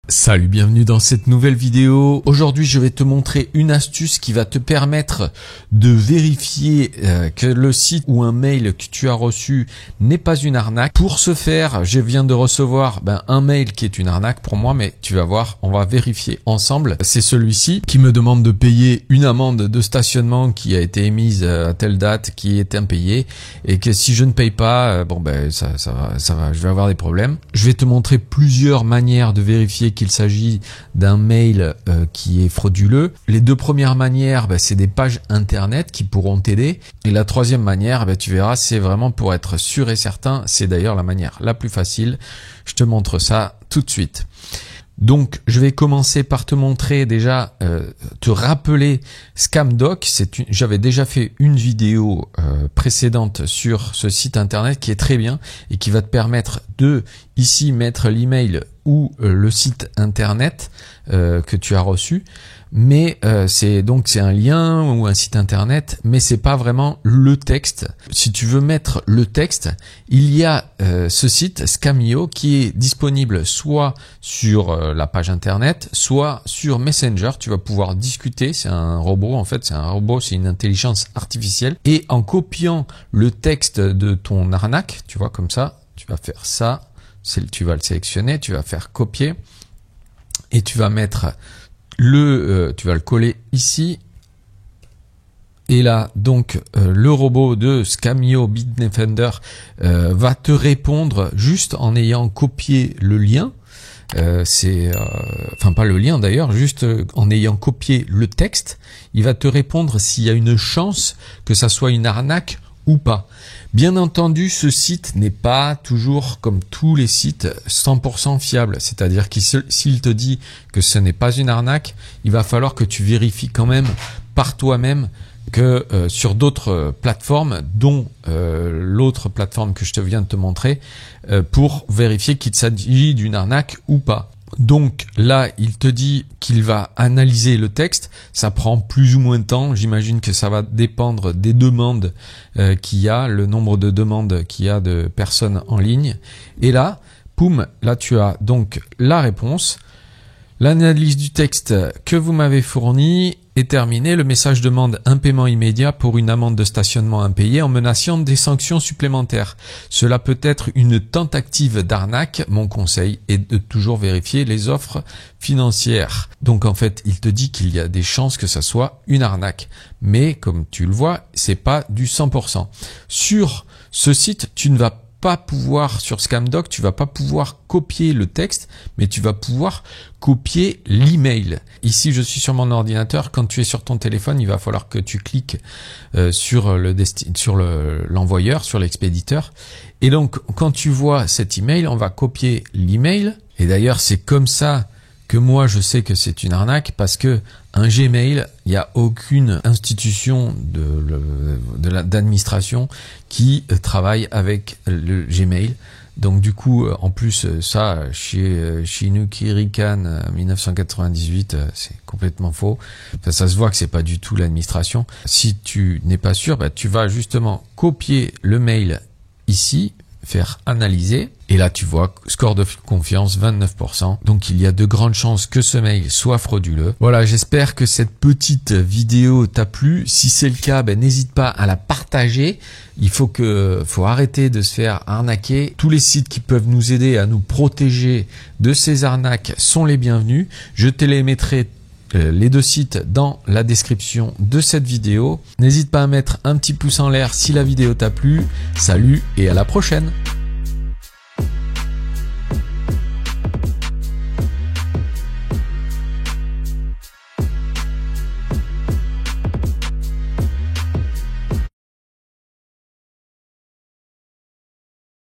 Salut, bienvenue dans cette nouvelle vidéo. Aujourd'hui, je vais te montrer une astuce qui va te permettre de vérifier que le site ou un mail que tu as reçu n'est pas une arnaque. Pour ce faire, je viens de recevoir un mail qui est une arnaque pour moi, mais tu vas voir, on va vérifier ensemble. C'est celui-ci qui me demande de payer une amende de stationnement qui a été émise à telle date, qui est impayée, et que si je ne paye pas, ça va, je vais avoir des problèmes. Je vais te montrer plusieurs manières de vérifier qu'il s'agit d'un mail qui est frauduleux. Les deux premières manières, c'est des pages internet qui pourront t'aider. Et la troisième manière, tu verras, c'est vraiment pour être sûr et certain. C'est d'ailleurs la manière la plus facile. Je te montre ça tout de suite. Donc, je vais commencer par te montrer déjà, te rappeler Scamdoc. J'avais déjà fait une vidéo précédente sur ce site internet qui est très bien et qui va te permettre de ici mettre l'email ou le site internet que tu as reçu. Mais c'est un lien ou un site internet, mais c'est pas vraiment le texte. Si tu veux mettre le texte, il y a ce site Scamio qui est disponible soit sur la page internet, soit sur Messenger. Tu vas pouvoir discuter. C'est un robot, en fait, c'est une intelligence artificielle. Et en copiant le texte de ton arnaque, tu vois comme ça, tu vas faire ça. Tu vas le sélectionner, tu vas faire copier et tu vas mettre tu vas le coller ici. Et là, donc, le robot de Scamio Bitdefender va te répondre juste en ayant copié le lien. Pas le lien d'ailleurs, juste en ayant copié le texte. Il va te répondre s'il y a une chance que ça soit une arnaque ou pas. Bien entendu, ce site n'est pas toujours, comme tous les sites, 100% fiable. C'est-à-dire que s'il te dit que ce n'est pas une arnaque, il va falloir que tu vérifies quand même par toi-même que sur d'autres plateformes, dont l'autre plateforme que je te viens de te montrer, pour vérifier qu'il s'agit d'une arnaque ou pas. Donc là, il te dit qu'il va analyser le texte. Ça prend plus ou moins de temps. J'imagine que ça va dépendre des demandes qu'il y a, le nombre de demandes qu'il y a de personnes en ligne. Et là, poum, là tu as donc la réponse. L'analyse du texte que vous m'avez fourni est terminée. Le message demande un paiement immédiat pour une amende de stationnement impayée en menaçant des sanctions supplémentaires. Cela peut être une tentative d'arnaque. Mon conseil est de toujours vérifier les offres financières. Donc en fait, il te dit qu'il y a des chances que ça soit une arnaque. Mais comme tu le vois, c'est pas du 100%. Sur ce site, tu ne vas pas pouvoir, sur Scamdoc, tu vas pas pouvoir copier le texte, mais tu vas pouvoir copier l'email. Ici, je suis sur mon ordinateur. Quand tu es sur ton téléphone, il va falloir que tu cliques sur l'envoyeur, sur l'expéditeur. Et donc, quand tu vois cet email, on va copier l'email. Et d'ailleurs, c'est comme ça que moi je sais que c'est une arnaque, parce que un Gmail, il n'y a aucune institution d'administration qui travaille avec le Gmail. Donc du coup, en plus, ça, chez Inuki Rican 1998, c'est complètement faux. Enfin, ça se voit que c'est pas du tout l'administration. Si tu n'es pas sûr, tu vas justement copier le mail ici, faire analyser, et là tu vois score de confiance 29%. Donc il y a de grandes chances que ce mail soit frauduleux. Voilà, j'espère que cette petite vidéo t'a plu. Si c'est le cas, n'hésite pas à la partager. Il faut arrêter de se faire arnaquer. Tous les sites qui peuvent nous aider à nous protéger de ces arnaques sont les bienvenus. Je te les mettrai les deux sites dans la description de cette vidéo. N'hésite pas à mettre un petit pouce en l'air si la vidéo t'a plu. Salut et à la prochaine.